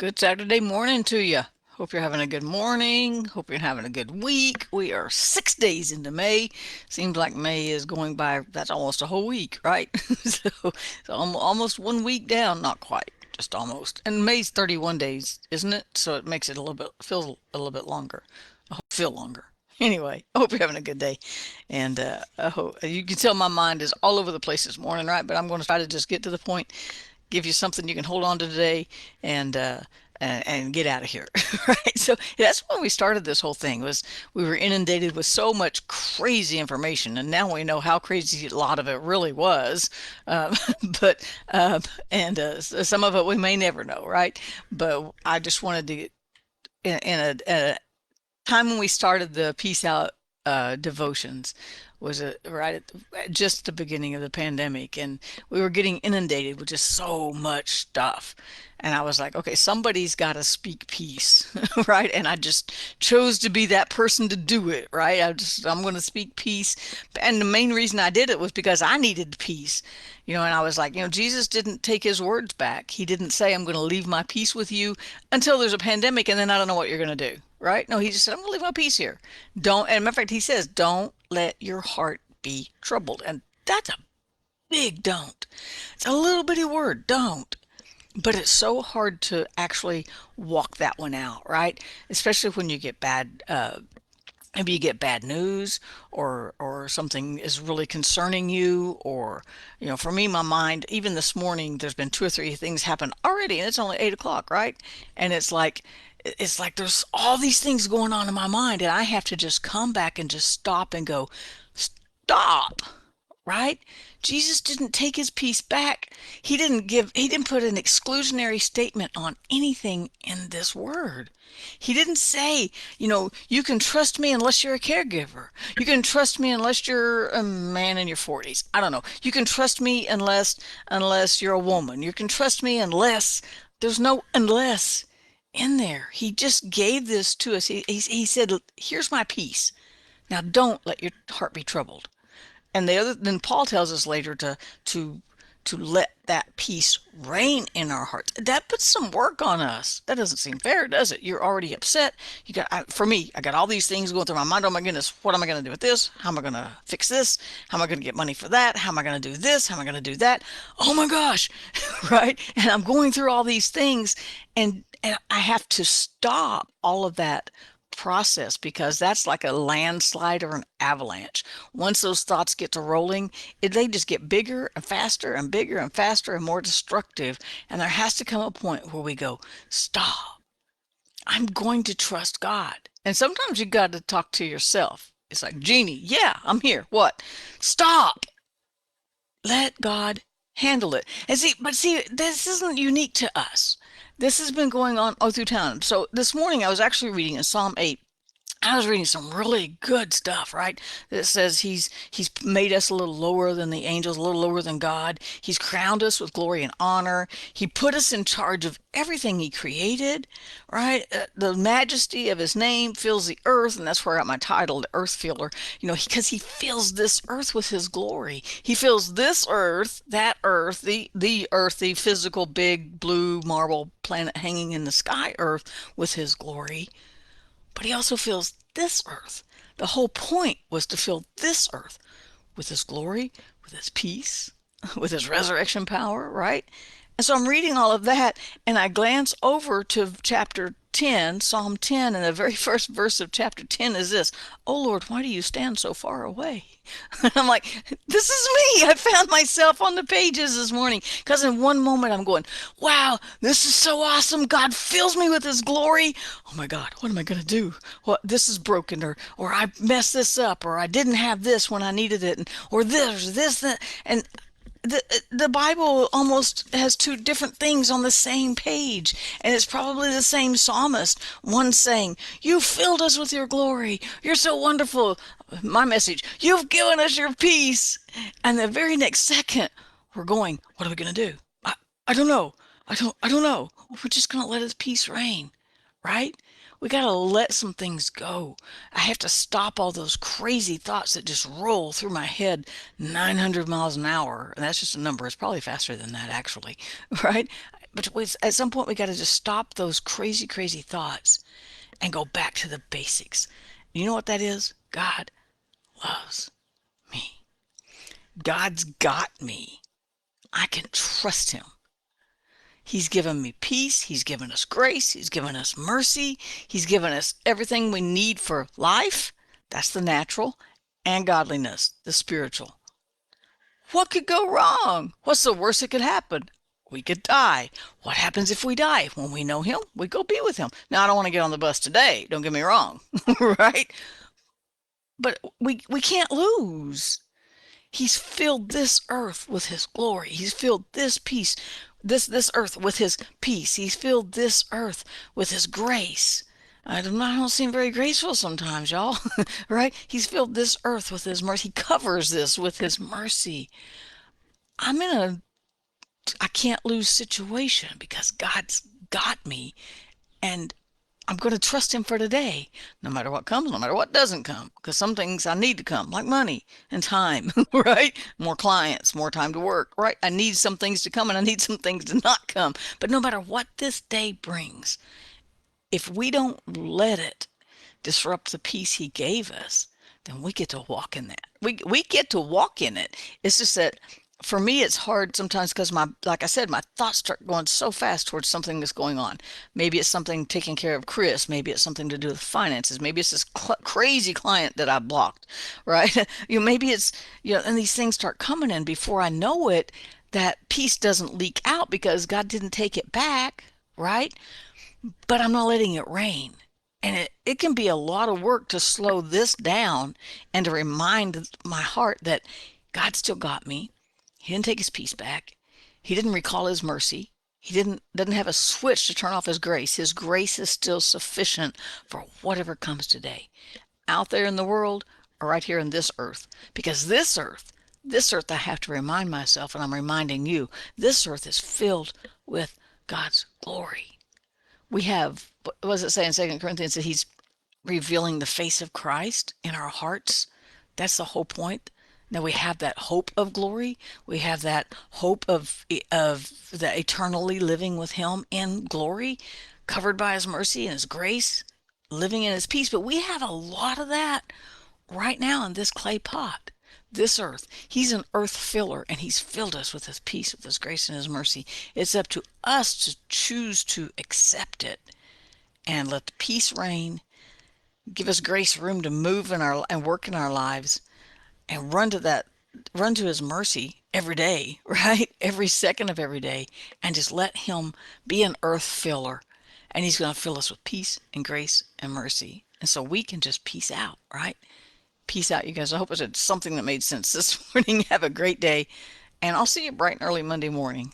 Good Saturday morning to you. Hope you're having a good morning. Hope you're having a good week. We are 6 days into May. Seems like May is going by, that's almost a whole week, right? Almost 1 week down, not quite, just almost. And May's 31 days, isn't it? So it makes it a little bit, feels a little bit longer. I hope feel longer. Anyway, I hope you're having a good day. And I hope you can tell my mind is all over the place this morning, right? But I'm going to try to just get to the point, give you something you can hold on to today, and get out of here. Right, so that's when we started this whole thing. Was we were inundated with so much crazy information, and now we know how crazy a lot of it really was. um, but and some of it we may never know, right? But I just wanted to, in a time when we started the Peace Out devotions, was right at just at the beginning of the pandemic, and we were getting inundated with just so much stuff. And I was like, okay, somebody's got to speak peace, right? And I just chose to be that person to do it, right? I'm going to speak peace. And the main reason I did it was because I needed peace, and I was like, Jesus didn't take his words back. He didn't say, I'm going to leave my peace with you until there's a pandemic, and then I don't know what you're going to do, right? No, he just said, I'm going to leave my peace here. Don't, and matter of fact, he says, don't let your heart be troubled. And that's a big don't. It's a little bitty word, don't. But it's so hard to actually walk that one out, right? Especially when you get maybe you get bad news, or something is really concerning you, or for me, my mind, even this morning, there's been two or three things happen already, and it's only 8 o'clock, right? And it's like there's all these things going on in my mind, and I have to just come back and just stop and go, stop, right? Jesus didn't take his peace back. He didn't put an exclusionary statement on anything in this word. He didn't say, you can trust me unless you're a caregiver. You can trust me unless you're a man in your 40s. I don't know. You can trust me unless you're a woman. You can trust me unless there's no unless in there. He just gave this to us. He said, here's my peace. Now don't let your heart be troubled. And then Paul tells us later to to let that peace reign in our hearts. That puts some work on us. That doesn't seem fair, does it? You're already upset. For me, I got all these things going through my mind. Oh my goodness, what am I going to do with this? How am I going to fix this? How am I going to get money for that? How am I going to do this? How am I going to do that? Oh my gosh, right? And I'm going through all these things, and I have to stop all of that process, because that's like a landslide or an avalanche. Once those thoughts get to rolling, they just get bigger and faster and bigger and faster and more destructive. And there has to come a point where we go, stop. I'm going to trust God. And sometimes you got to talk to yourself. It's like, Jeannie, yeah, I'm here. What? Stop. Let God handle it. But see, this isn't unique to us. This has been going on all through town. So this morning I was actually reading in Psalm 8. I was reading some really good stuff, right? That says he's made us a little lower than the angels, a little lower than God. He's crowned us with glory and honor. He put us in charge of everything he created, right? The majesty of his name fills the earth, and that's where I got my title, the earth filler, because he fills this earth with his glory. He fills this earth, that earth, the earth, the physical big blue marble planet hanging in the sky earth, with his glory. But he also fills this earth. The whole point was to fill this earth with his glory, with his peace, with his resurrection power, right? And so I'm reading all of that, and I glance over to chapter 10, Psalm 10, and the very first verse of chapter 10 is this: "Oh Lord, why do you stand so far away?" And I'm like, this is me. I found myself on the pages this morning, because in one moment I'm going, wow, this is so awesome. God fills me with his glory. Oh my God, what am I going to do? What, this is broken, or I messed this up, or I didn't have this when I needed it, or this, that. And the Bible almost has two different things on the same page, and it's probably the same psalmist. One saying, "You filled us with your glory. You're so wonderful." My message, "You've given us your peace." And the very next second, we're going, "What are we going to do? I don't know. I don't know. We're just going to let his peace reign." Right? We got to let some things go. I have to stop all those crazy thoughts that just roll through my head 900 miles an hour. And that's just a number. It's probably faster than that, actually. Right? At some point, we got to just stop those crazy, crazy thoughts and go back to the basics. You know what that is? God loves me. God's got me. I can trust him. He's given me peace. He's given us grace. He's given us mercy. He's given us everything we need for life. That's the natural, and godliness, the spiritual. What could go wrong? What's the worst that could happen? We could die. What happens if we die? When we know him, we go be with him. Now, I don't want to get on the bus today. Don't get me wrong, right? But we can't lose. He's filled this earth with his glory. He's filled this peace, this earth with his peace. He's filled this earth with his grace. I don't seem very graceful sometimes, y'all, right? He's filled this earth with his mercy. He covers this with his mercy. I'm in a I can't lose situation because God's got me, and I'm going to trust him for today, no matter what comes, no matter what doesn't come, because some things I need to come, like money and time, right? More clients, more time to work, right? I need some things to come and I need some things to not come. But no matter what this day brings, if we don't let it disrupt the peace he gave us, then we get to walk in that. We get to walk in it. It's just that for me it's hard sometimes because my like I said, my thoughts start going so fast towards something that's going on. Maybe it's something taking care of Chris, maybe it's something to do with finances, maybe it's this crazy client that I blocked, right? Maybe it's and these things start coming in before I know it. That peace doesn't leak out because God didn't take it back, right? But I'm not letting it rain. And it can be a lot of work to slow this down and to remind my heart that God still got me. He didn't take his peace back. He didn't recall his mercy. He doesn't have a switch to turn off his grace. His grace is still sufficient for whatever comes today. Out there in the world or right here in this earth. Because this earth I have to remind myself, and I'm reminding you, this earth is filled with God's glory. We have, what does it say in 2 Corinthians, that he's revealing the face of Christ in our hearts? That's the whole point. Now we have that hope of glory. We have that hope of the eternally living with him in glory, covered by his mercy and his grace, living in his peace. But we have a lot of that right now in this clay pot, this earth. He's an earth filler, and he's filled us with his peace, with his grace and his mercy. It's up to us to choose to accept it and let the peace reign. Give us grace, room to move in our and work in our lives, and run to his mercy every day, right? Every second of every day, and just let him be an earth filler. And he's going to fill us with peace and grace and mercy. And so we can just peace out, right? Peace out, you guys. I hope it's something that made sense this morning. Have a great day, and I'll see you bright and early Monday morning.